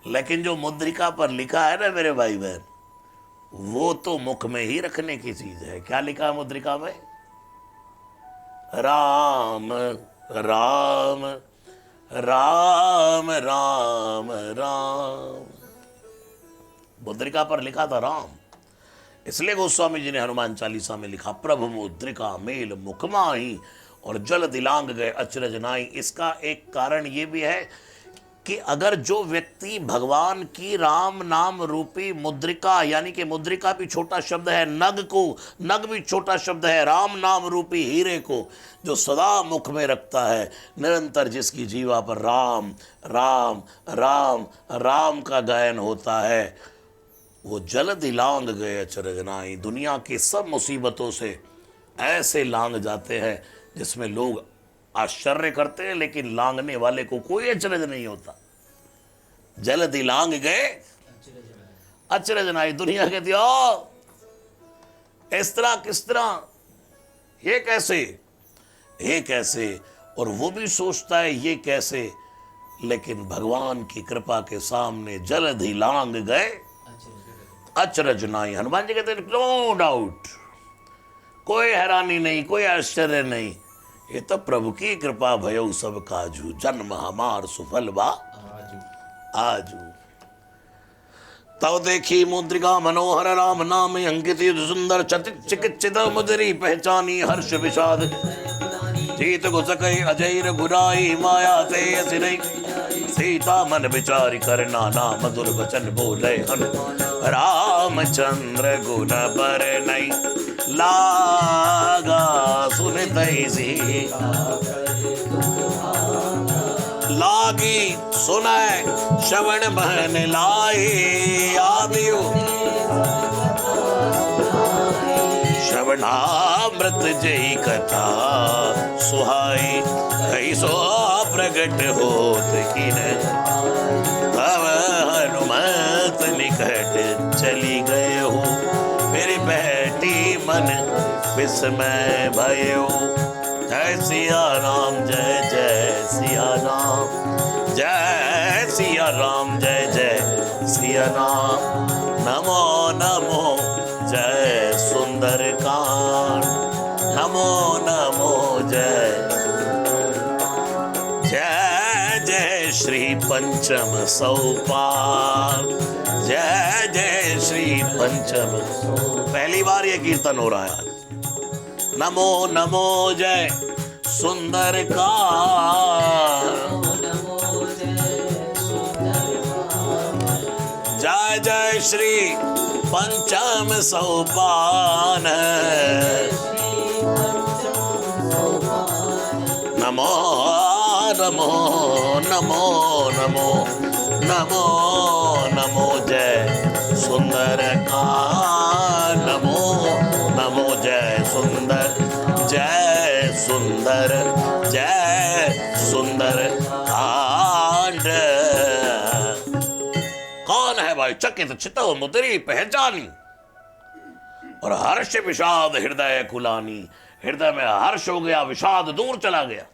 लेकिन जो मुद्रिका पर लिखा है ना मेरे भाई बहन, वो तो मुख में ही रखने की चीज है। क्या लिखा है मुद्रिका में? राम राम राम राम राम। मुद्रिका पर लिखा था राम। इसलिए गोस्वामी जी ने हनुमान चालीसा में लिखा, प्रभु मुद्रिका मेल मुख माही और जल दिलांग गए अचरज नाई। इसका एक कारण ये भी है कि अगर जो व्यक्ति भगवान की राम नाम रूपी मुद्रिका, यानी कि मुद्रिका भी छोटा शब्द है, नग को नग भी छोटा शब्द है, राम नाम रूपी हीरे को जो सदा मुख में रखता है, निरंतर जिसकी जीवा पर राम राम राम राम का गायन होता है, वो जल्द लांग गए अचरज नाई। दुनिया की सब मुसीबतों से ऐसे लांग जाते हैं जिसमें लोग आश्चर्य करते हैं, लेकिन लांगने वाले को कोई अचरज नहीं होता। जल्द लांग गए अचरज नाई। दुनिया कहती हो इस तरह किस तरह, ये कैसे, ये कैसे, और वो भी सोचता है ये कैसे, लेकिन भगवान की कृपा के सामने जल्द ही लांग गए अचरज नाई। हनुमान जी कहते हैं नो डाउट, कोई हैरानी नहीं, कोई आश्चर्य नहीं, ये तो प्रभु की कृपा भयो सब काजू, जन्म हमार सुफल बा आजू। तब देखी मुद्रिका मनोहर राम नाम अंकित सुंदर चिकित्सित मुद्री पहचानी हर्ष विषाद जीत गुसकई अजय रघुराई माया ते सिरई सीता मन विचारी करना ना मधुर वचन बोले हनु रामचंद्र गुण पर नहीं लागा सुनतई सी लागी सुनाय श्रवण बहन लाई आदियो श्रवणामृत जय कथा सुहाई कई सो प्रगट होत की तब हनुमत निकट चली गए हो मेरी बेटी मन विस्मय भयो। जय सिया राम जय जय सिया राम जय सिया राम जय जय सिया राम नमो नमो जय सुंदर कांड नमो नमो जय जय जय श्री पंचम सोपान जय जय श्री पंचम। पहली बार ये कीर्तन हो रहा है। नमो नमो जय सुंदर का जय जय श्री पंचम सोपान नमो नमो नमो नमो नमो नमो जय सुंदर का नमो नमो जय सुंदर जय सुंदर जय सुंदर कांड। कौन है भाई? चकित चितो मुद्री पहचानी और हर्ष विषाद हृदय कुलानी। हृदय में हर्ष हो गया, विषाद दूर चला गया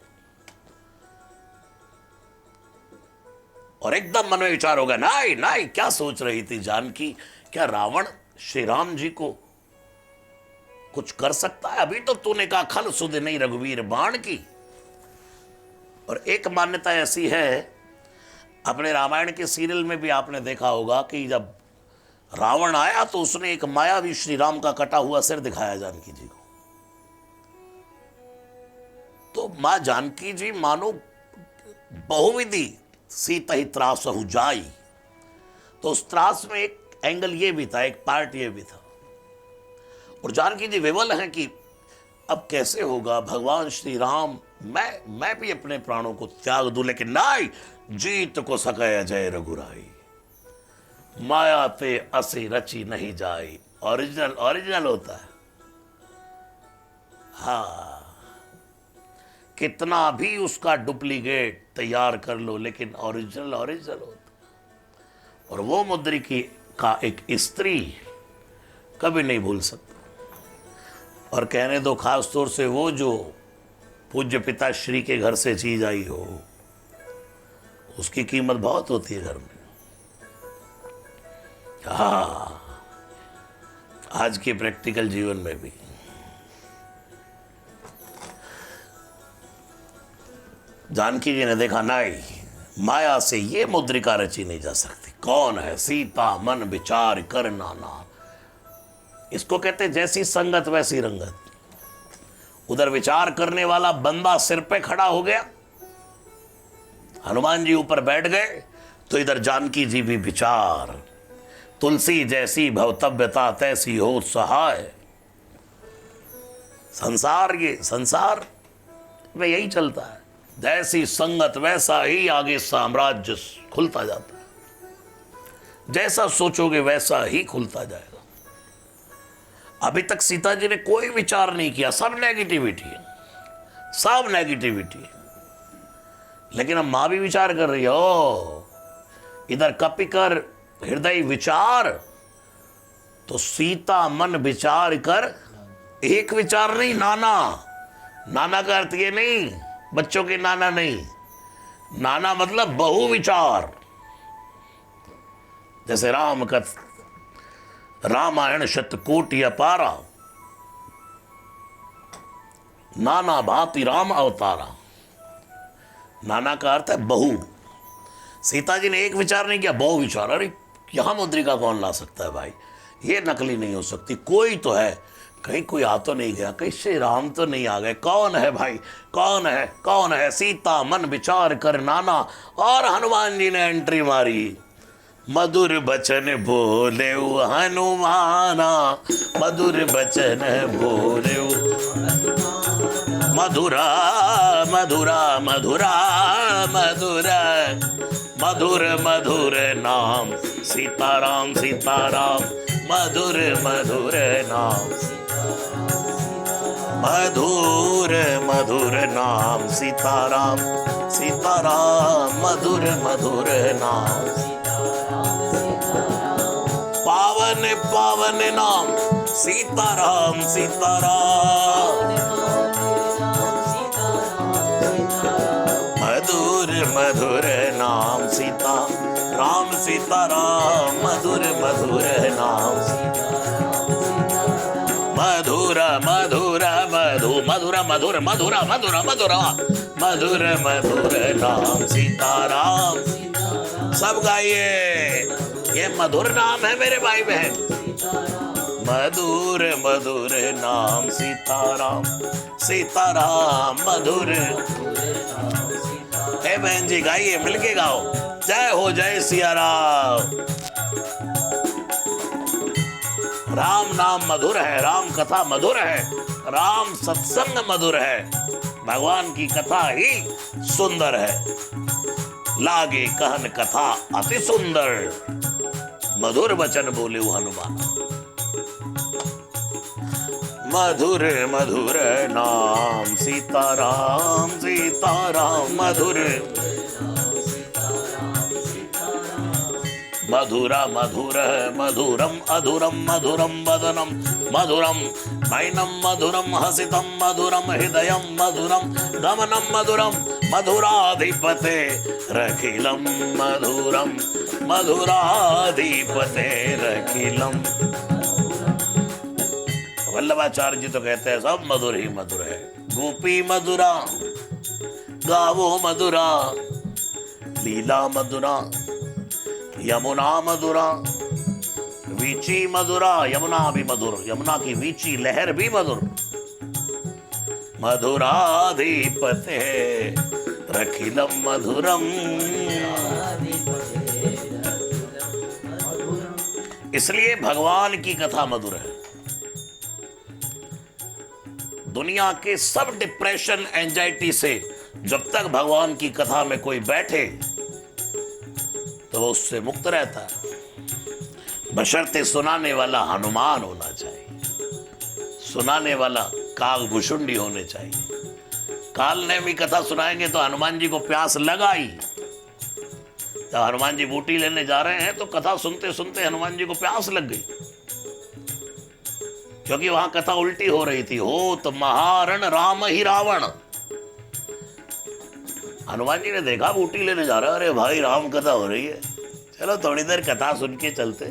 और एकदम मन में विचार हो गया, नहीं नहीं, क्या सोच रही थी जानकी? क्या रावण श्री राम जी को कुछ कर सकता है? अभी तो तूने कहा खल सुध नहीं रघुवीर बाण की। और एक मान्यता ऐसी है, अपने रामायण के सीरियल में भी आपने देखा होगा कि जब रावण आया तो उसने एक मायावी श्री राम का कटा हुआ सिर दिखाया जानकी जी को। तो मां जानकी जी मानो बहुविधि सीता ही त्रासहु जाई, तो उस त्रास में एक एंगल ये भी था, एक पार्ट ये भी था। और जानकी जी विवल हैं कि अब कैसे होगा भगवान श्री राम, मैं भी अपने प्राणों को त्याग दूं, लेकिन नहीं, जीत को सके जय रघुराई, माया ते असी रची नहीं जाई। ओरिजिनल होता है। हाँ, कितना भी उसका डुप्लीकेट तैयार कर लो, लेकिन ओरिजिनल होता। और वो मुद्रिकी का एक स्त्री कभी नहीं भूल सकता। और कहने दो खास तौर से वो जो पूज्य पिता श्री के घर से चीज आई हो, उसकी कीमत बहुत होती है घर में। हाँ, आज के प्रैक्टिकल जीवन में भी। जानकी जी ने देखा नहीं, माया से ये मुद्रिका रची नहीं जा सकती। कौन है? सीता मन विचार कर नाना। इसको कहते जैसी संगत वैसी रंगत। उधर विचार करने वाला बंदा सिर पे खड़ा हो गया, हनुमान जी ऊपर बैठ गए, तो इधर जानकी जी भी विचार। तुलसी जैसी भवतव्यता तैसी हो सहाय। संसार में यही चलता है, जैसी संगत वैसा ही आगे साम्राज्य खुलता जाता है। जैसा सोचोगे वैसा ही खुलता जाएगा। अभी तक सीता जी ने कोई विचार नहीं किया, सब नेगेटिविटी है, सब नेगेटिविटी है। लेकिन अब मां भी विचार कर रही हो, इधर कपिकर हृदय विचार, तो सीता मन विचार कर। एक विचार नहीं, नाना का अर्थ ये नहीं बच्चों के नाना नहीं, नाना मतलब बहु विचार। जैसे रामायण शतकोटि अपारा, नाना भांति राम अवतारा। नाना का अर्थ है बहु। सीता जी ने एक विचार नहीं किया, बहु विचार। अरे यहां मुद्रिका कौन ला सकता है भाई? ये नकली नहीं हो सकती, कोई तो है। कहीं कोई आ तो नहीं गया, कहीं श्री राम तो नहीं आ गए? कौन है भाई? कौन है? सीता मन विचार कर नाना। और हनुमान जी ने एंट्री मारी। मधुर बचन बोले हनुमाना, मधुर बचन बोले मधुरा मधुरा मधुरा मधुरा मधुर मधुर नाम सीताराम सीताराम, मधुर मधुर नाम, मधुर मधुर नाम सीताराम सीताराम, मधुर मधुर नाम। पावन पावन नाम सीताराम सीताराम, मधुर मधुर नाम सीता राम सीताराम, मधुर मधुर नाम, मधुर मधुर मधु मधुर मधुर मधुर मधुर मधुर मधुर मधुर नाम सीताराम। सब गाइए, ये मधुर नाम है मेरे भाई बहन। मधुर मधुर नाम सीताराम सीताराम, मधुर। हे बहन जी गाइए, मिलके गाओ। जय हो जय सिया राम। राम नाम मधुर है, राम कथा मधुर है, राम सत्संग मधुर है, भगवान की कथा ही सुंदर है। लागे कहन कथा अति सुंदर, मधुर वचन बोले हनुमान। मधुर मधुर नाम सीताराम सीताराम, मधुर मधुरा मधुर मधुरम अधुरम मधुरम वदनम मधुरम नयनम मधुरम हसितम मधुरम हृदयम मधुरम गमनम मधुरम मधुराधिपते रखिलम मधुरम मधुराधिपते रखिलम। वल्लभाचार्य जी तो कहते हैं सब मधुर ही मधुर है। गोपी मधुरा गावो मधुरा, लीला मधुरा यमुना मधुरा, वीची मधुरा, यमुना भी मधुर, यमुना की वीची लहर भी मधुर। मधुराधिपते रखिलम मधुरम, इसलिए भगवान की कथा मधुर है। दुनिया के सब डिप्रेशन एंजाइटी से जब तक भगवान की कथा में कोई बैठे तो वो उससे मुक्त रहता है। बशर्ते सुनाने वाला हनुमान होना चाहिए, सुनाने वाला कालभुषुंडी होने चाहिए। काल ने भी कथा सुनाएंगे तो हनुमान जी को प्यास लगाई। जब हनुमान जी बूटी लेने जा रहे हैं तो कथा सुनते सुनते हनुमान जी को प्यास लग गई, क्योंकि वहां कथा उल्टी हो रही थी। हो तो महारण राम ही रावण। हनुमान जी ने देखा बूटी लेने जा रहा है, अरे भाई राम कथा हो रही है, चलो थोड़ी देर कथा सुन के चलते।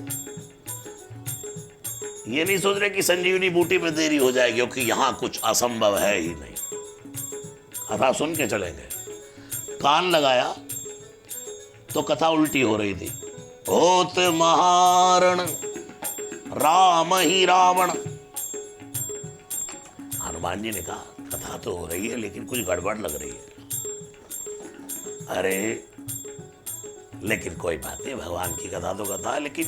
ये नहीं सोच रहे कि संजीवनी बूटी में देरी हो जाएगी, क्योंकि यहां कुछ असंभव है ही नहीं। कथा सुन के चलेंगे। कान लगाया तो कथा उल्टी हो रही थी। होत महारण राम ही रावण। हनुमान जी ने कहा कथा तो हो रही है लेकिन कुछ गड़बड़ लग रही है। अरे लेकिन कोई बात नहीं, भगवान की कथा तो कथा है, लेकिन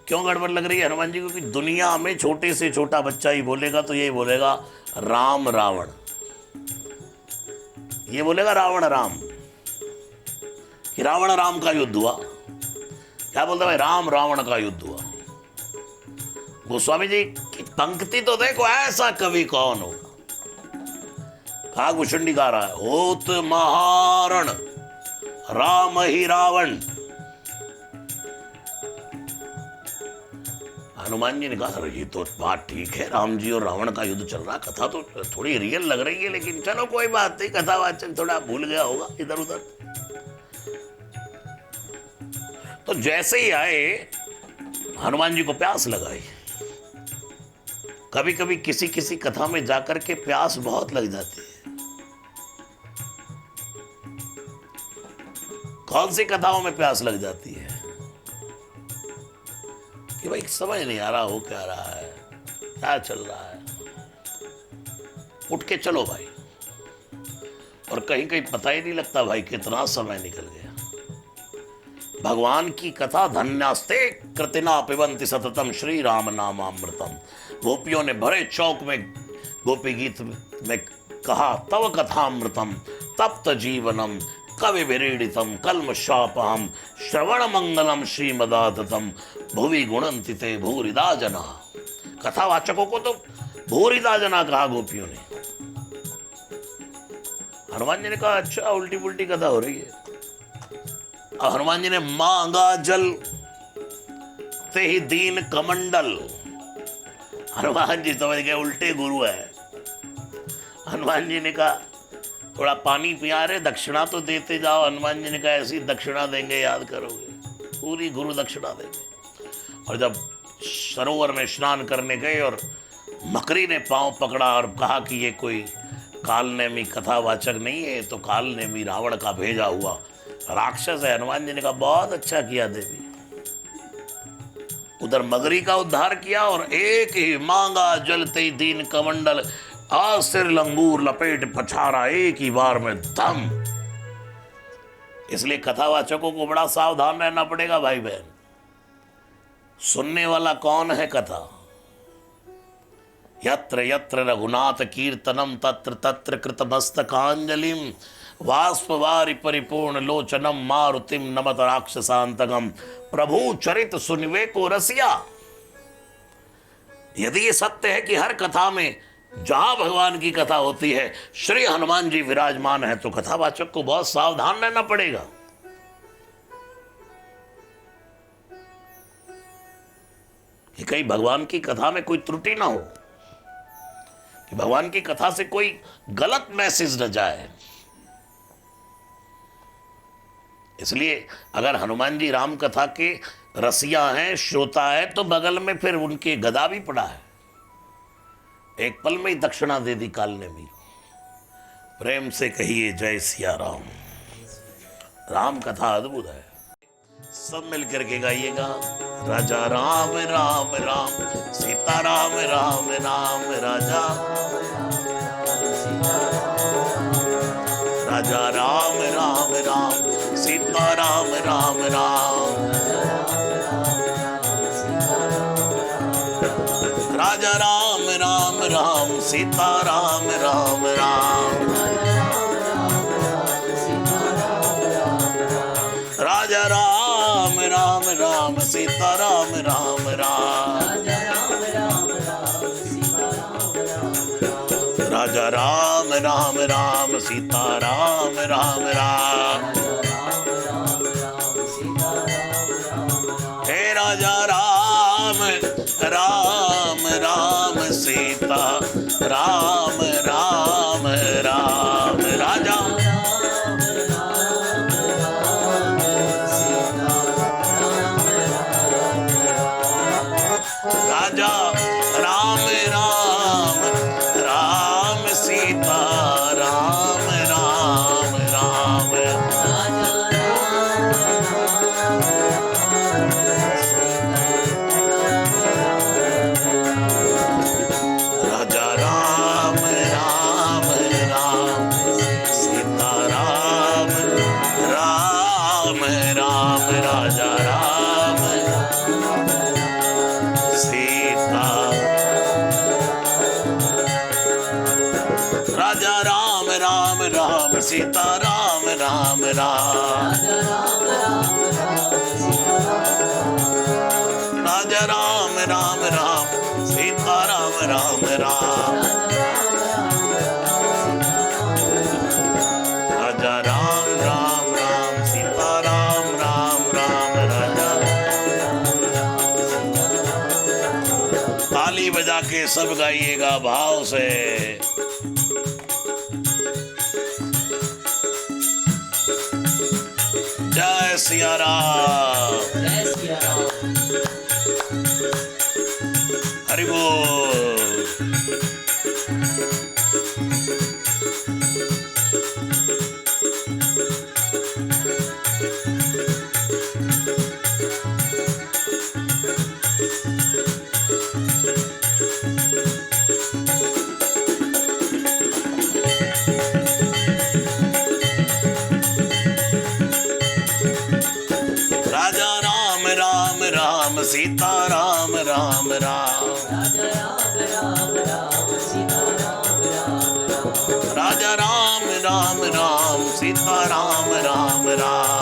क्यों गड़बड़ लग रही है हनुमान जी को? कि दुनिया में छोटे से छोटा बच्चा ही बोलेगा तो यही बोलेगा राम रावण, ये बोलेगा रावण राम, कि रावण राम का युद्ध हुआ। क्या बोलता भाई? राम रावण का युद्ध हुआ। गोस्वामी जी की पंक्ति तो देखो, ऐसा कवि कौन होगा? कहा भुषुंडी गा रहा है, होत महारण राम ही रावण। हनुमान जी ने कहा ये तो बात ठीक है, राम जी और रावण का युद्ध चल रहा, कथा तो थोड़ी रियल लग रही है, लेकिन चलो कोई बात नहीं, कथावाचक थोड़ा भूल गया होगा इधर उधर। तो जैसे ही आए हनुमान जी को प्यास लगाई। कभी कभी किसी किसी कथा में जाकर के प्यास बहुत लग जाती है। कौन सी कथाओं में प्यास लग जाती है कि भाई समझ नहीं आ रहा हो क्या रहा है, क्या चल रहा है, उठ के चलो भाई, और कहीं कहीं पता ही नहीं लगता भाई कितना समय निकल गया। भगवान की कथा धन्यास्ते कृतिना पिबंति सततम श्री राम नामामृतम। गोपियों ने भरे चौक में गोपी गीत में कहा तव कथामृतम तप्त जीवनम कवि विरीडितम कल्मषापहम श्रवण मंगलम श्रीमदाततम भुवि गुणंति ते भूरिदा जना। कथावाचकों को तो भूरिदा जना कहा गोपियों ने। हनुमान जी ने कहा अच्छा उल्टी पुल्टी कथा हो रही है। अब हनुमान जी ने मांगा जल ते ही दीन कमंडल। हनुमान जी समझ गए उल्टे गुरु है। हनुमान जी ने कहा थोड़ा पानी पिया रहे, दक्षिणा तो देते जाओ। हनुमान जी ने कहा ऐसी दक्षिणा देंगे याद करोगे, पूरी गुरु दक्षिणा देंगे। और जब सरोवर में स्नान करने गए और मकरी ने पांव पकड़ा और कहा कि ये कोई कालनेमी कथावाचक नहीं है, तो कालनेमी रावण का भेजा हुआ राक्षस है। हनुमान जी ने कहा बहुत अच्छा किया देवी। उधर मगरी का उद्धार किया और एक ही मांगा जलते दीन कमंडल, आज सिर लंगूर लपेट पछाड़ा, एक ही बार में दम। इसलिए कथावाचकों को बड़ा सावधान रहना पड़ेगा भाई बहन। सुनने वाला कौन है कथा? यत्र यत्र रघुनाथ कीर्तनम तत्र तत्र कृतमस्तकांजलिम वाष्पवारि परिपूर्ण लोचनम मारुतिम नमत राक्षसांतकम। प्रभु चरित सुनवे को रसिया। यदि ये सत्य है कि हर कथा में जहां भगवान की कथा होती है श्री हनुमान जी विराजमान है, तो कथावाचक को बहुत सावधान रहना पड़ेगा। कि कहीं भगवान की कथा में कोई त्रुटि ना हो, कि भगवान की कथा से कोई गलत मैसेज न जाए। इसलिए अगर हनुमान जी राम कथा के रसिया हैं, श्रोता है, तो बगल में फिर उनके गदा भी पड़ा है। एक पल में ही दक्षिणा दे दी काल ने भी। प्रेम से कहिए जय सिया राम। राम कथा अद्भुत है, सब मिलकर के गाइएगा। राजा राम राम राम, सीता राम राम राम, राजा राजा राम राम राम, सीता राम राम राम, राजा राम राम राम, सीता राम राम राम, राजा राम राम राम, सीता राम राम राम, राजा राम राम राम, सीता राम राम राम, हे राजा राम राम राम, सीता राम राम राम, राजा राजा राम राम राम, सीता राम राम राम, राजा राम राम राम, सीता राम राम राम, राजा राम सीता, राजा राम राम राम, सीता राम राम राम, राजा राम राम राम, सीता राम राम राम, राजा राम राम राम, सीता राम राम राम, राजा। ताली बजा के सब गाइएगा भाव से। जय सिया राम, हरि बोल। राजा राम राम राम, सीता राम राम राम, राजा राम राम राम, सीता राम राम राम,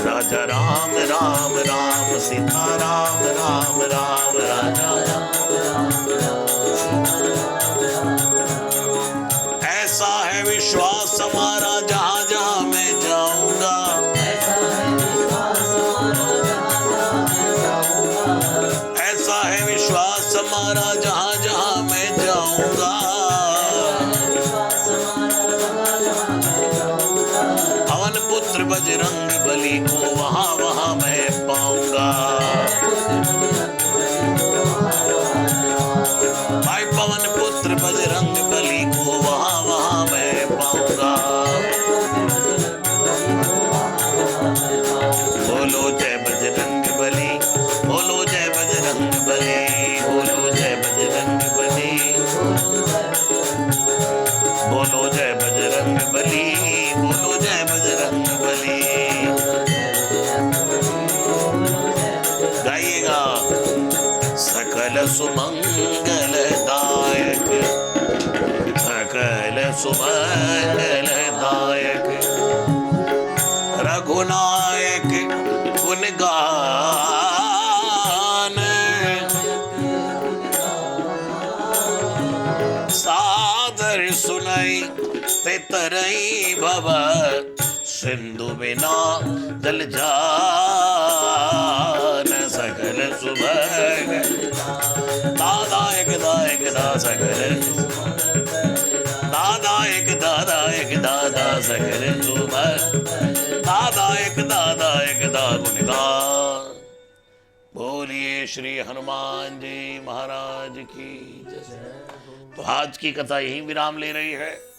राजा राम राम राम, सीता राम राम राम, राजा। ऐसा है विश्वास हमारा जहाँ जहाँ मैं जाऊंगा, ऐसा है विश्वास हमारा जहाँ जहाँ मैं जाऊंगा, पवन पुत्र बजरंग बली को वहाँ वहाँ मैं पाऊंगा, भाई पवन पुत्र बजरंग बली को वहाँ वहाँ मैं पाऊंगा। बोलो जय बजरंग बली, बोलो जय बजरंग बली, बोलो जय बजरंग बली, बोलो जय बजरंग बली, बोलो जय बजरंग बली। गाइएगा। सकल सुमंगल दायक, सकल सुमंगल दायक, रघुनायक गुण गान, सादर सुनाई ते तरई भव, सिंधु बिना जल जान। सकल सुभग दादायक दायक दा, सकल दादायक दादायक दादा, सकल सुभग दादायक दादायक दा गुणगान। बोलिए श्री हनुमान जी महाराज की जय। तो आज की कथा यहीं विराम ले रही है।